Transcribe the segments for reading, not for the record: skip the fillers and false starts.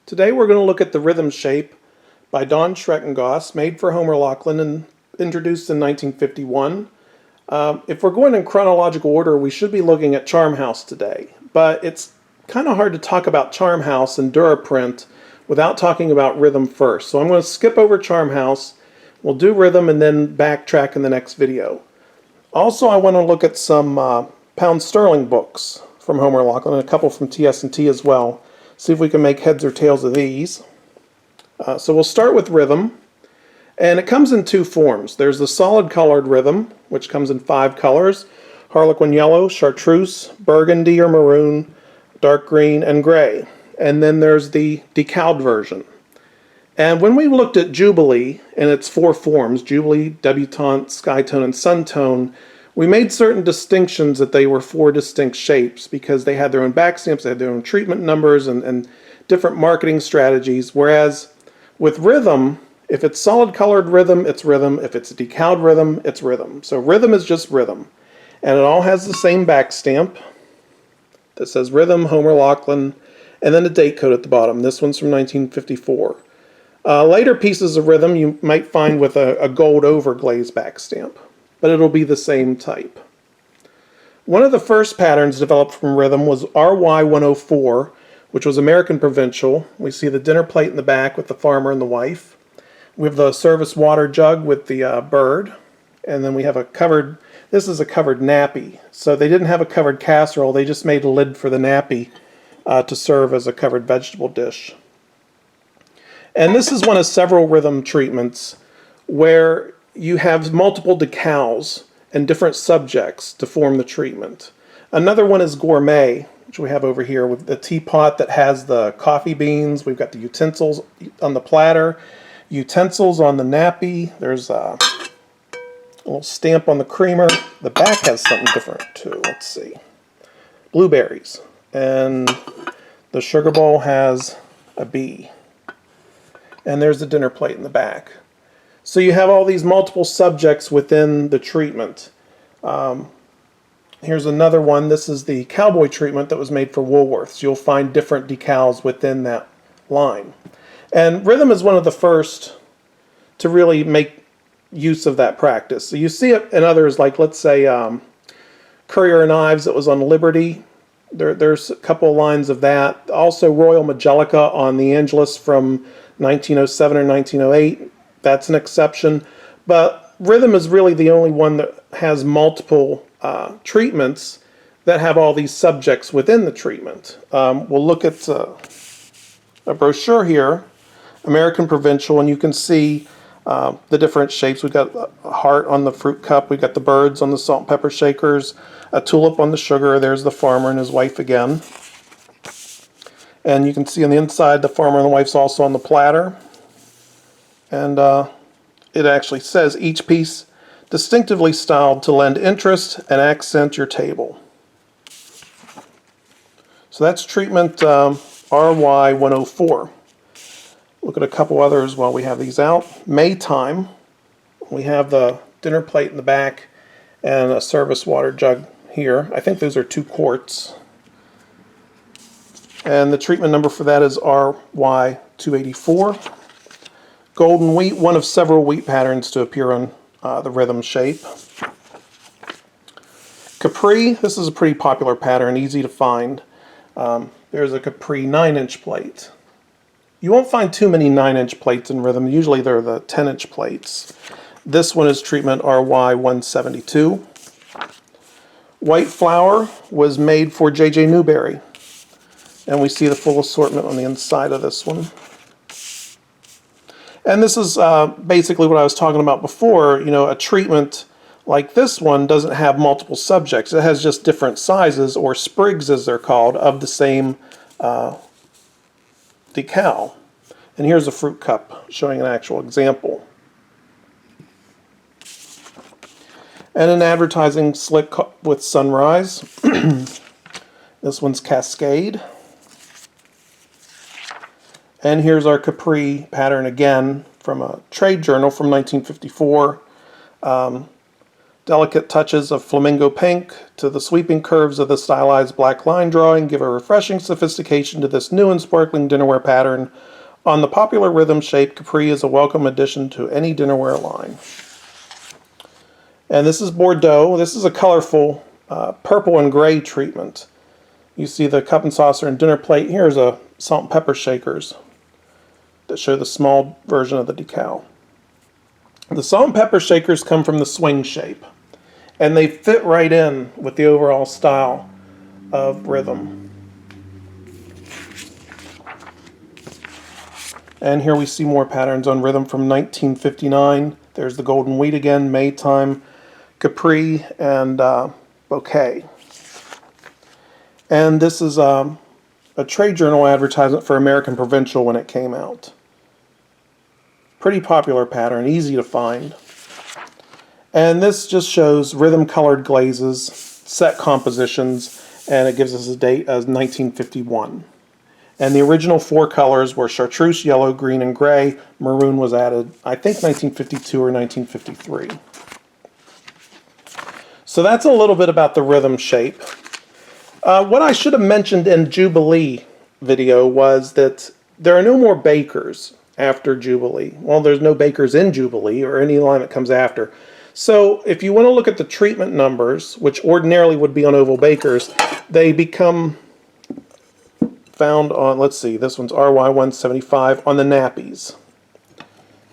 Today we're going to look at the rhythm shape by Don Schreckengoss, made for Homer Lachlan and introduced in 1951. If we're going in chronological order, we should be looking at Charm House today, but it's kind of hard to talk about Charm House and Duraprint without talking about rhythm first. So I'm going to skip over Charm House, we'll do rhythm, and then backtrack in the next video. Also, I want to look at some pound sterling books from Homer Lachlan and a couple from TS&T as well. See if we can make heads or tails of these. So we'll start with rhythm, and it comes in two forms. There's the solid colored rhythm, which comes in 5 colors: Harlequin yellow, chartreuse, burgundy or maroon, dark green, and gray. And then there's the decaled version. And when we looked at Jubilee and its 4 forms, Jubilee, Debutante, Skytone, and Suntone, we made certain distinctions that they were 4 distinct shapes because they had their own back stamps, they had their own treatment numbers, and different marketing strategies. Whereas with rhythm, if it's solid colored rhythm, it's rhythm. If it's decaled rhythm, it's rhythm. So rhythm is just rhythm. And it all has the same back stamp that says Rhythm, Homer Lachlan, and then a date code at the bottom. This one's from 1954. Later pieces of rhythm you might find with a gold overglaze back stamp, but it'll be the same type. One of the first patterns developed from rhythm was RY104, which was American Provincial. We see the dinner plate in the back with the farmer and the wife. We have the service water jug with the bird, and then we have a covered, this is a covered nappy. So they didn't have a covered casserole, they just made a lid for the nappy to serve as a covered vegetable dish. And this is one of several rhythm treatments where you have multiple decals and different subjects to form the treatment. Another one is gourmet, which we have over here with the teapot that has the coffee beans. We've got the utensils on the platter, utensils on the nappy. There's a little stamp on the creamer. The back has something different too. Let's see. Blueberries. And the sugar bowl has a bee. And there's the dinner plate in the back. So you have all these multiple subjects within the treatment. Here's another one. This is the cowboy treatment that was made for Woolworths. You'll find different decals within that line. And rhythm is one of the first to really make use of that practice. So you see it in others, like let's say Currier and Ives that was on Liberty. There's a couple of lines of that. Also Royal Majelica on the Angelus from 1907 or 1908. That's an exception. But rhythm is really the only one that has multiple treatments that have all these subjects within the treatment. We'll look at a brochure here, American Provincial, and you can see the different shapes. We've got a heart on the fruit cup. We've got the birds on the salt and pepper shakers, a tulip on the sugar. There's the farmer and his wife again. And you can see on the inside the farmer and the wife's also on the platter. And it actually says each piece distinctively styled to lend interest and accent your table. So that's treatment RY104. Look at a couple others while we have these out. Maytime. We have the dinner plate in the back and a service water jug here. I think those are 2 quarts. And the treatment number for that is RY284. Golden wheat, one of several wheat patterns to appear on the rhythm shape. Capri, this is a pretty popular pattern, easy to find. There's a Capri 9-inch plate. You won't find too many 9-inch plates in rhythm. Usually they're the 10-inch plates. This one is treatment RY172. White flour was made for J.J. Newberry. And we see the full assortment on the inside of this one. And this is basically what I was talking about before. You know, a treatment like this one doesn't have multiple subjects. It has just different sizes, or sprigs as they're called, of the same decal. And here's a fruit cup showing an actual example. And an advertising slick with sunrise. This one's Cascade. And here's our Capri pattern again from a trade journal from 1954. Delicate touches of flamingo pink to the sweeping curves of the stylized black line drawing give a refreshing sophistication to this new and sparkling dinnerware pattern. On the popular rhythm shape, Capri is a welcome addition to any dinnerware line. And this is Bordeaux. This is a colorful purple and gray treatment. You see the cup and saucer and dinner plate. Here's a salt and pepper shakers that show the small version of the decal. The salt and pepper shakers come from the swing shape, and they fit right in with the overall style of rhythm. And here we see more patterns on rhythm from 1959. There's the golden wheat again, Maytime, Capri, and bouquet. And this is a trade journal advertisement for American Provincial when it came out. Pretty popular pattern, easy to find. And this just shows rhythm colored glazes, set compositions, and it gives us a date as 1951. And the original 4 colors were chartreuse, yellow, green, and gray. Maroon was added, I think, 1952 or 1953. So that's a little bit about the rhythm shape. What I should have mentioned in Jubilee video was that there are no more bakers after Jubilee. Well, there's no bakers in Jubilee or any line that comes after. So if you want to look at the treatment numbers, which ordinarily would be on oval bakers, they become found on, let's see, this one's RY175 on the nappies.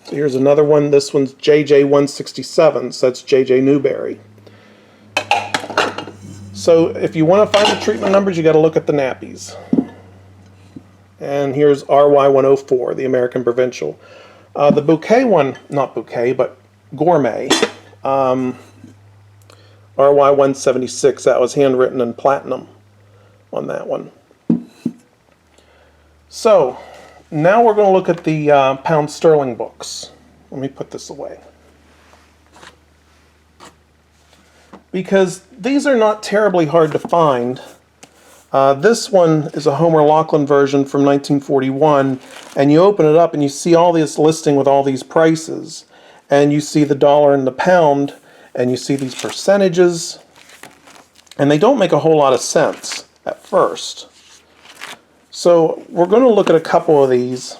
So here's another one. This one's JJ167, so that's JJ Newberry. So if you want to find the treatment numbers, you got to look at the nappies. And here's RY104, the American Provincial. The bouquet one, not bouquet, but gourmet, RY176, that was handwritten in platinum on that one. So now we're going to look at the pound sterling books. Let me put this away. Because these are not terribly hard to find. This one is a Homer Lachlan version from 1941, and you open it up and you see all this listing with all these prices, and you see the dollar and the pound, and you see these percentages, and they don't make a whole lot of sense at first. So we're going to look at a couple of these,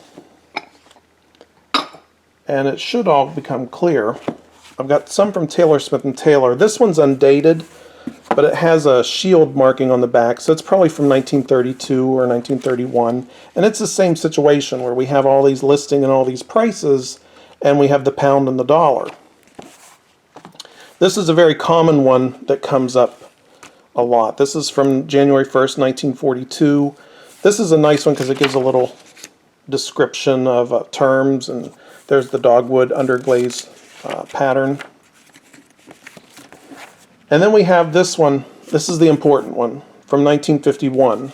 and it should all become clear. I've got some from Taylor Smith and Taylor. This one's undated, but it has a shield marking on the back, so it's probably from 1932 or 1931. And it's the same situation where we have all these listing and all these prices, and we have the pound and the dollar. This is a very common one that comes up a lot. This is from January 1st, 1942. This is a nice one because it gives a little description of terms, and there's the dogwood underglaze pattern. And then we have this one. This is the important one from 1951,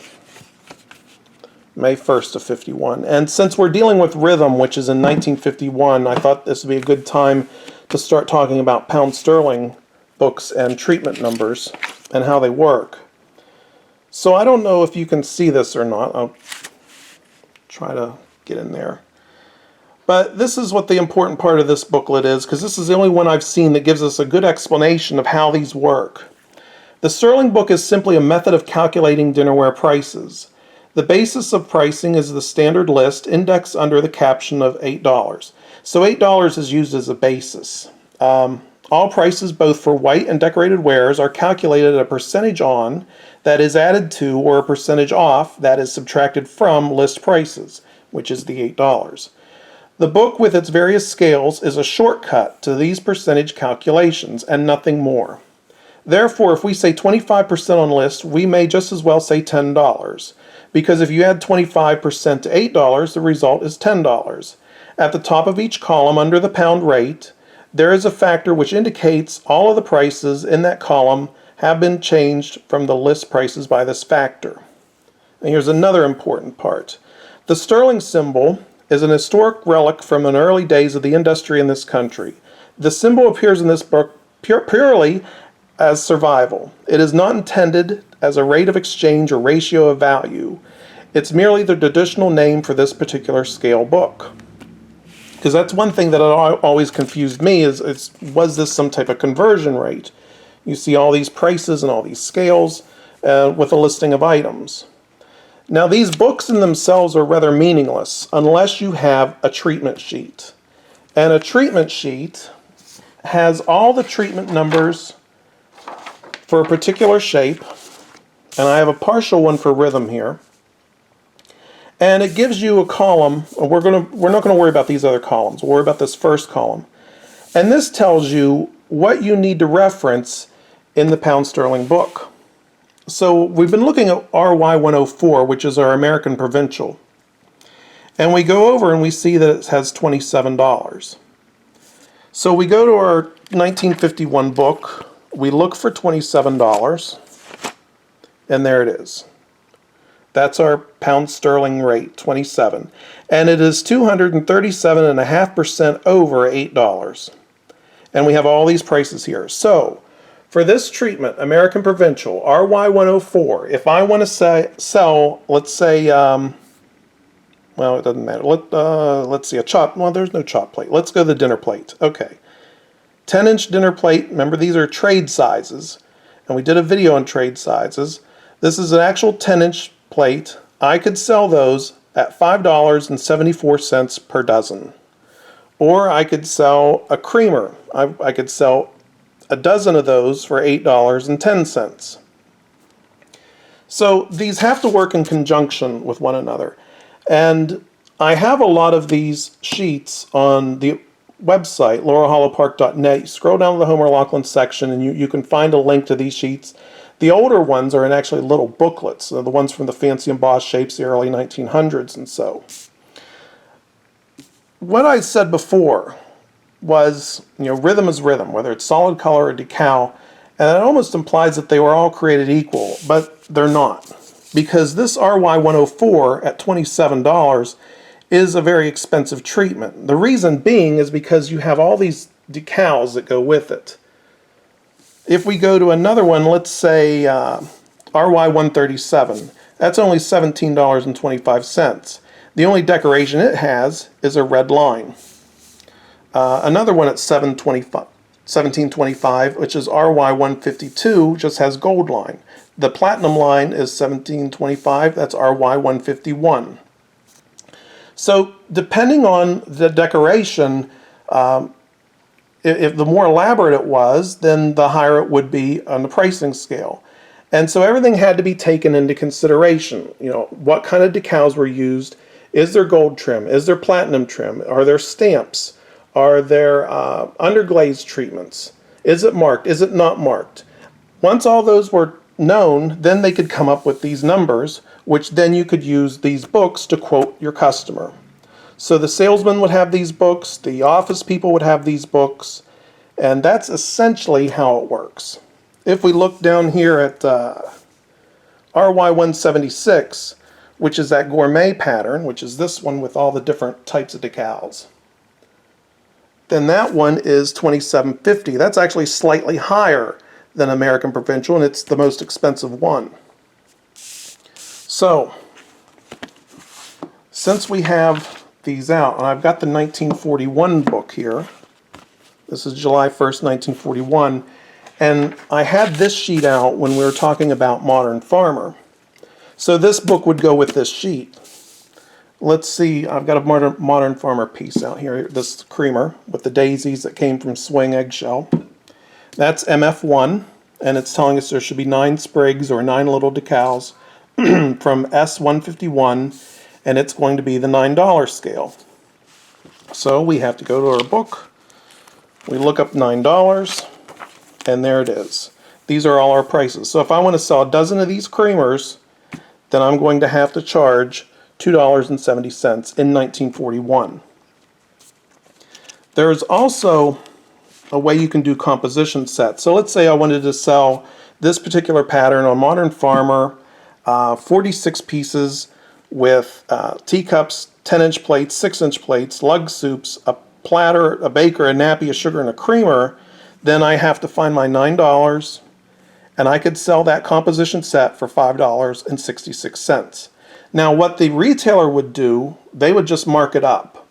May 1st of 51. And since we're dealing with rhythm, which is in 1951, I thought this would be a good time to start talking about pound sterling books and treatment numbers and how they work. So I don't know if you can see this or not. I'll try to get in there. But this is what the important part of this booklet is, because this is the only one I've seen that gives us a good explanation of how these work. The sterling book is simply a method of calculating dinnerware prices. The basis of pricing is the standard list indexed under the caption of $8. So $8 is used as a basis. All prices, both for white and decorated wares, are calculated at a percentage on, that is added to, or a percentage off, that is subtracted from list prices, which is the $8. The book with its various scales is a shortcut to these percentage calculations and nothing more. Therefore, if we say 25% on list, we may just as well say $10, because if you add 25% to $8, the result is $10. At the top of each column under the pound rate, there is a factor which indicates all of the prices in that column have been changed from the list prices by this factor. And here's another important part. The sterling symbol is an historic relic from the early days of the industry in this country. The symbol appears in this book purely as survival. It is not intended as a rate of exchange or ratio of value. It's merely the traditional name for this particular scale book. Because that's one thing that always confused me is was this some type of conversion rate? You see all these prices and all these scales with a listing of items. Now these books in themselves are rather meaningless unless you have a treatment sheet. And a treatment sheet has all the treatment numbers for a particular shape, and I have a partial one for rhythm here. And it gives you a column. We're not going to worry about these other columns. We'll worry about this first column. And this tells you what you need to reference in the pound sterling book. So we've been looking at RY 104, which is our American Provincial. And we go over and we see that it has $27. So we go to our 1951 book, we look for $27, and there it is. That's our pound sterling rate, 27. And it is 237.5% over $8. And we have all these prices here. So, for this treatment, American Provincial, RY 104, if I want to sell, let's say, well, it doesn't matter. Let's see, there's no chop plate. Let's go to the dinner plate. Okay. 10-inch dinner plate. Remember, these are trade sizes. And we did a video on trade sizes. This is an actual 10-inch plate. I could sell those at $5.74 per dozen. Or I could sell a creamer. I could sell a dozen of those for $8.10. So these have to work in conjunction with one another. And I have a lot of these sheets on the website, laurelhollowpark.net. You scroll down to the Homer Lachlan section and you can find a link to these sheets. The older ones are in actually little booklets, the ones from the fancy embossed shapes, the early 1900s and so. What I said before was, rhythm is rhythm, whether it's solid color or decal, and it almost implies that they were all created equal, but they're not. Because this RY 104 at $27 is a very expensive treatment. The reason being is because you have all these decals that go with it. If we go to another one, let's say RY 137, that's only $17.25. The only decoration it has is a red line. Another one at $17.25, which is RY 152, just has gold line. The platinum line is $17.25, that's RY 151. So depending on the decoration, if the more elaborate it was, then the higher it would be on the pricing scale. And so everything had to be taken into consideration. What kind of decals were used? Is there gold trim? Is there platinum trim? Are there stamps? Are there underglaze treatments? Is it marked? Is it not marked? Once all those were known, then they could come up with these numbers, which then you could use these books to quote your customer. So the salesman would have these books, the office people would have these books, and that's essentially how it works. If we look down here at RY 176, which is that gourmet pattern, which is this one with all the different types of decals, then that one is $27.50. That's actually slightly higher than American Provincial, and it's the most expensive one. So, since we have these out, and I've got the 1941 book here. This is July 1st, 1941, and I had this sheet out when we were talking about Modern Farmer. So this book would go with this sheet. Let's see, I've got a Modern Farmer piece out here, this creamer with the daisies that came from Swing Eggshell. That's MF1, and it's telling us there should be 9 sprigs or 9 little decals from S151, and it's going to be the $9 scale. So we have to go to our book, we look up $9, and there it is. These are all our prices. So if I want to sell a dozen of these creamers, then I'm going to have to charge $2.70 in 1941. There's also a way you can do composition sets. So let's say I wanted to sell this particular pattern on Modern Farmer, 46 pieces with teacups, 10-inch plates, 6-inch plates, lug soups, a platter, a baker, a nappy, a sugar, and a creamer. Then I have to find my $9, and I could sell that composition set for $5.66. Now what the retailer would do, they would just mark it up.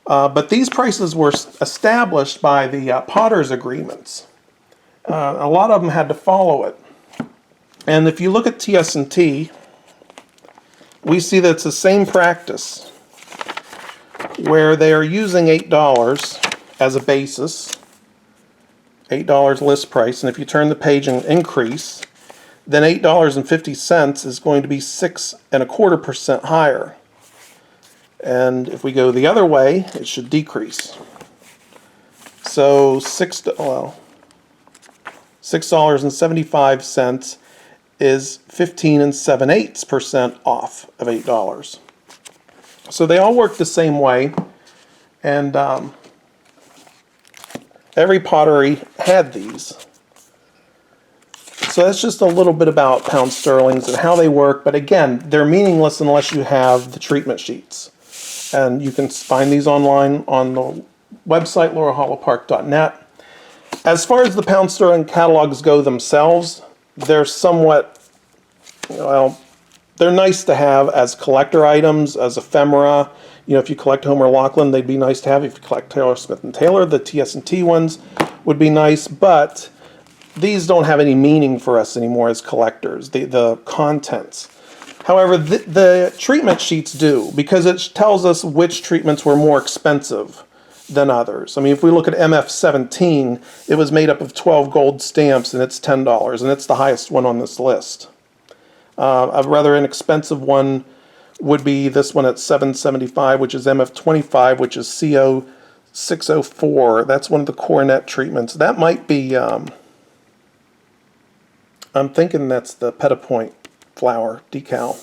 But these prices were established by the Potter's agreements. A lot of them had to follow it. And if you look at TS&T, we see that it's the same practice where they are using $8 as a basis, $8 list price, and if you turn the page and increase, then $8.50 is going to be 6.25% higher. And if we go the other way, it should decrease. So $6.75 is 15 7/8% off of $8. So they all work the same way, and every pottery had these. So that's just a little bit about pound sterlings and how they work, but again, they're meaningless unless you have the treatment sheets. And you can find these online on the website, laurelhollowpark.net. As far as the pound sterling catalogs go themselves, they're somewhat, well, they're nice to have as collector items, as ephemera. You know, if you collect Homer Lachlan, they'd be nice to have. If you collect Taylor Smith and Taylor, the TS&T ones would be nice, but these don't have any meaning for us anymore as collectors, the contents. However, the treatment sheets do, because it tells us which treatments were more expensive than others. I mean, if we look at MF17, it was made up of 12 gold stamps, and it's $10, and it's the highest one on this list. A rather inexpensive one would be this one at $7.75, which is MF25, which is CO604. That's one of the coronet treatments. That might be, I'm thinking that's the Petit-Point flower decal.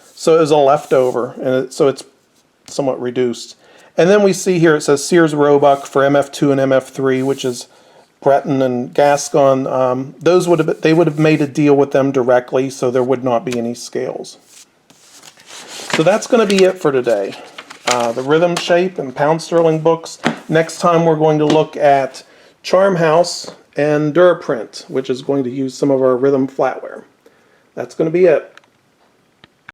So it was a leftover, and so it's somewhat reduced. And then we see here it says Sears Roebuck for MF2 and MF3, which is Breton and Gascon. They would have made a deal with them directly, so there would not be any scales. So that's going to be it for today. The rhythm shape and pound sterling books. Next time we're going to look at Charm House and Duraprint, which is going to use some of our rhythm flatware. That's going to be it.